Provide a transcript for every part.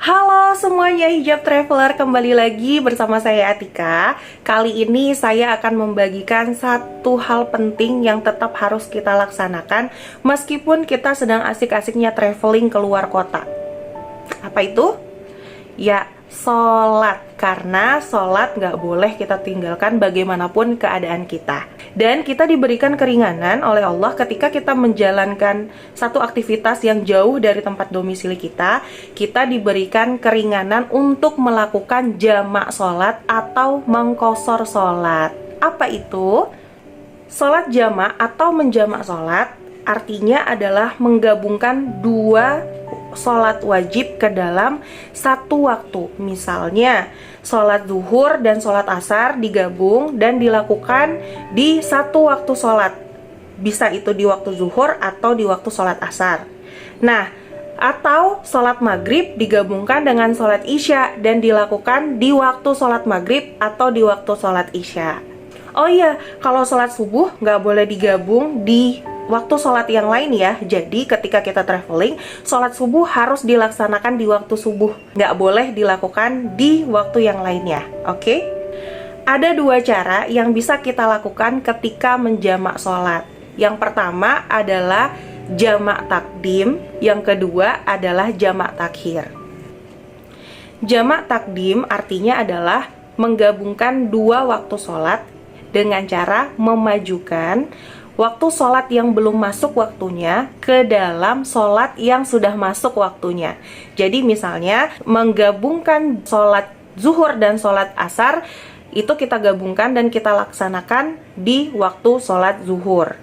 Halo semuanya, Hijab Traveler, kembali lagi bersama saya Atika. Kali ini saya akan membagikan satu hal penting yang tetap harus kita laksanakan meskipun kita sedang asik-asiknya traveling keluar kota. Apa itu? Ya, sholat. Karena sholat nggak boleh kita tinggalkan bagaimanapun keadaan kita. Dan kita diberikan keringanan oleh Allah ketika kita menjalankan satu aktivitas yang jauh dari tempat domisili kita. Kita diberikan keringanan untuk melakukan jamak sholat atau mengqashar sholat. Apa itu? Sholat jamak atau menjamak sholat artinya adalah menggabungkan dua sholat wajib ke dalam satu waktu. Misalnya sholat zuhur dan sholat asar digabung dan dilakukan di satu waktu sholat. Bisa itu di waktu zuhur atau di waktu sholat asar. Nah, atau sholat maghrib digabungkan dengan sholat isya dan dilakukan di waktu sholat maghrib atau di waktu sholat isya. Oh iya, kalau sholat subuh nggak boleh digabung di waktu sholat yang lain ya. Jadi ketika kita traveling, sholat subuh harus dilaksanakan di waktu subuh, nggak boleh dilakukan di waktu yang lainnya. Oke? Ada dua cara yang bisa kita lakukan ketika menjamak sholat. Yang pertama adalah jamak takdim, yang kedua adalah jamak takhir. Jamak takdim artinya adalah menggabungkan dua waktu sholat dengan cara memajukan waktu sholat yang belum masuk waktunya ke dalam sholat yang sudah masuk waktunya. Jadi misalnya menggabungkan sholat zuhur dan sholat asar, itu kita gabungkan dan kita laksanakan di waktu sholat zuhur.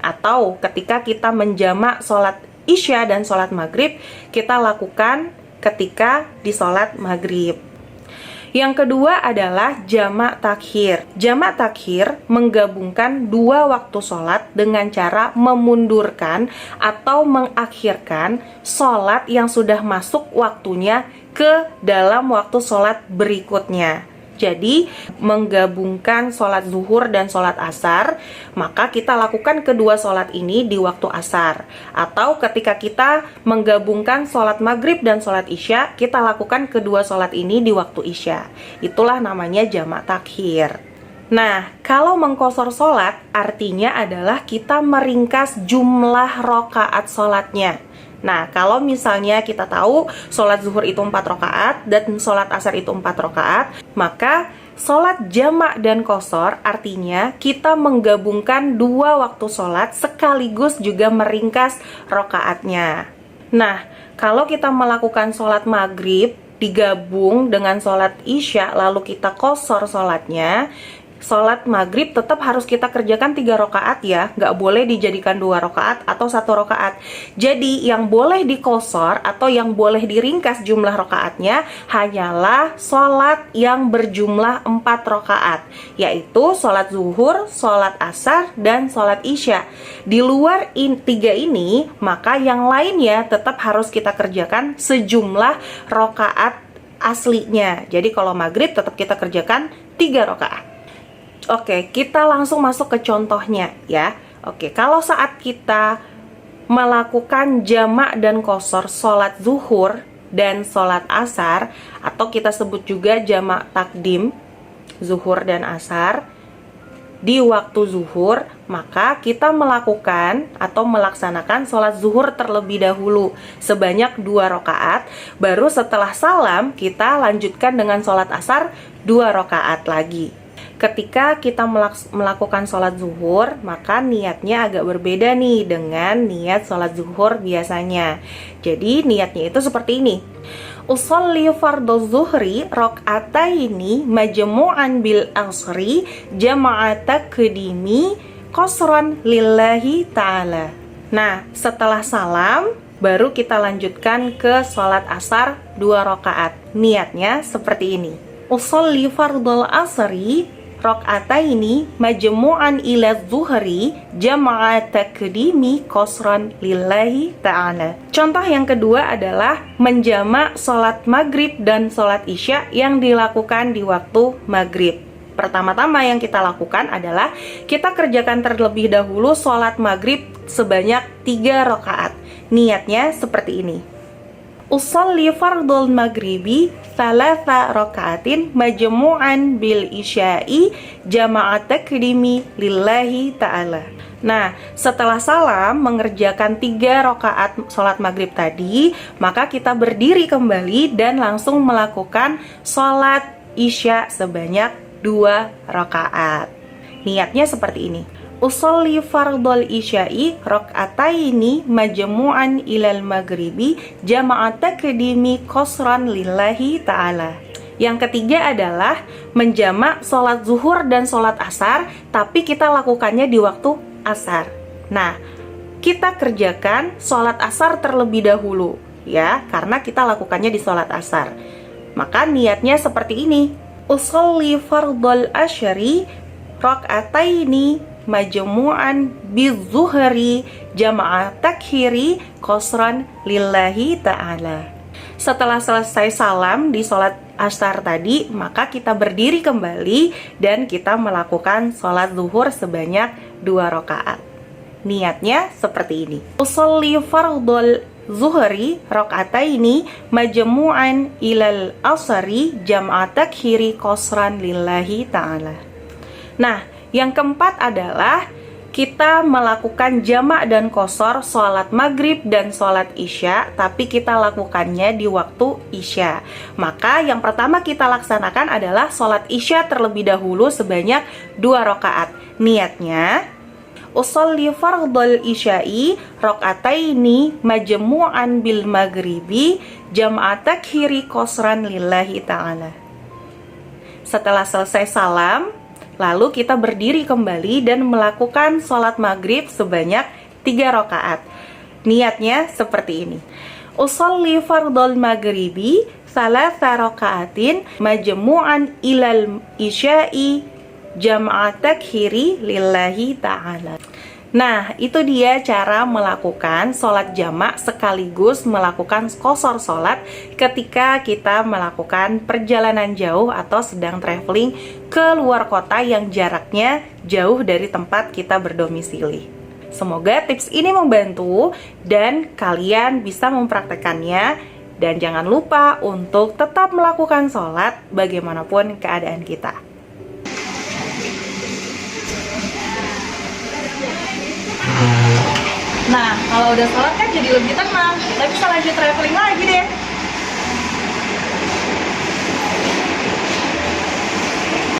Atau ketika kita menjamak sholat isya dan sholat maghrib, kita lakukan ketika di sholat maghrib. Yang kedua adalah jamak takhir. Jamak takhir menggabungkan dua waktu sholat dengan cara memundurkan atau mengakhirkan sholat yang sudah masuk waktunya ke dalam waktu sholat berikutnya. Jadi menggabungkan sholat zuhur dan sholat asar, maka kita lakukan kedua sholat ini di waktu asar. Atau ketika kita menggabungkan sholat maghrib dan sholat isya, kita lakukan kedua sholat ini di waktu isya. Itulah namanya jamak takhir. Nah, kalau mengqashar sholat artinya adalah kita meringkas jumlah rokaat sholatnya. Nah, kalau misalnya kita tahu sholat zuhur itu 4 rakaat dan sholat asar itu 4 rakaat, maka sholat jamak dan qashar artinya kita menggabungkan dua waktu sholat sekaligus juga meringkas rakaatnya. Nah, kalau kita melakukan sholat maghrib digabung dengan sholat isya lalu kita qashar sholatnya, sholat maghrib tetap harus kita kerjakan 3 rakaat ya, nggak boleh dijadikan 2 rakaat atau 1 rakaat. Jadi yang boleh diqashar atau yang boleh diringkas jumlah rakaatnya hanyalah sholat yang berjumlah 4 rakaat, yaitu sholat zuhur, sholat asar, dan sholat isya. Di luar 3 ini, maka yang lainnya tetap harus kita kerjakan sejumlah rakaat aslinya. Jadi kalau maghrib tetap kita kerjakan 3 rakaat. Oke, kita langsung masuk ke contohnya ya. Oke, kalau saat kita melakukan jamak dan qashar sholat zuhur dan sholat asar, atau kita sebut juga jamak takdim, zuhur dan asar, di waktu zuhur, maka kita melakukan atau melaksanakan sholat zuhur terlebih dahulu sebanyak 2 rakaat. Baru setelah salam, kita lanjutkan dengan sholat asar 2 rakaat lagi. Ketika kita melakukan sholat zuhur, maka niatnya agak berbeda nih dengan niat sholat zuhur biasanya. Jadi niatnya itu seperti ini. Usolli fardhu zuhri raq'ataini majmu'an bil asri jama'ata qadimi qasran lillahi ta'ala. Nah, setelah salam baru kita lanjutkan ke sholat asar 2 rakaat. Niatnya seperti ini. Usolli fardhul asri raq'ataini majmu'an ila zuhri jama'at takdimi qasran lillahi ta'ala. Contoh yang kedua adalah menjamak sholat maghrib dan sholat isya yang dilakukan di waktu maghrib. Pertama-tama yang kita lakukan adalah kita kerjakan terlebih dahulu sholat maghrib sebanyak 3 rakaat. Niatnya seperti ini. Usolli fardul maghribi thalatha raka'atin majmu'an bil isya'i jama'at takrimi lillahi ta'ala. Nah, setelah salam mengerjakan 3 rakaat sholat maghrib tadi, maka kita berdiri kembali dan langsung melakukan sholat isya sebanyak 2 rakaat. Niatnya seperti ini. Usolli fardol isya'i rak'ataini majmu'an ilal maghribi jama'at takdimi qasran lillahi ta'ala. Yang ketiga adalah menjamak sholat zuhur dan sholat asar, tapi kita lakukannya di waktu asar. Nah, kita kerjakan sholat asar terlebih dahulu ya, karena kita lakukannya di sholat asar. Maka niatnya seperti ini. Usolli fardol asyari rak'ataini majmu'an bizuhri jama'at takhiri qasran lillahi ta'ala. Setelah selesai salam di sholat asar tadi, maka kita berdiri kembali dan kita melakukan sholat zuhur sebanyak 2 rakaat. Niatnya seperti ini. Usolli fardul zuhri rak'ataini majmu'an ilal asari jama'at takhiri qasran lillahi ta'ala. Nah, yang keempat adalah kita melakukan jamak dan qashar sholat maghrib dan sholat isya, tapi kita lakukannya di waktu isya. Maka yang pertama kita laksanakan adalah sholat isya terlebih dahulu sebanyak 2 rakaat. Niatnya, usolli fardhal isya'i rak'ataini majmu'an bil maghribi jam'at takhiri qasran lillahi ta'ala. Setelah selesai salam, lalu kita berdiri kembali dan melakukan sholat maghrib sebanyak 3 rakaat. Niatnya seperti ini. Usolli fardhal maghribi thalatha raka'atin majmu'an ilal isya'i jam'at takhiri lillahi ta'ala. Nah, itu dia cara melakukan sholat jamak sekaligus melakukan qashar sholat ketika kita melakukan perjalanan jauh atau sedang traveling ke luar kota yang jaraknya jauh dari tempat kita berdomisili. Semoga tips ini membantu dan kalian bisa mempraktekannya, dan jangan lupa untuk tetap melakukan sholat bagaimanapun keadaan kita. Nah, kalau udah sholat kan jadi lebih tenang. Kita bisa lanjut traveling lagi deh.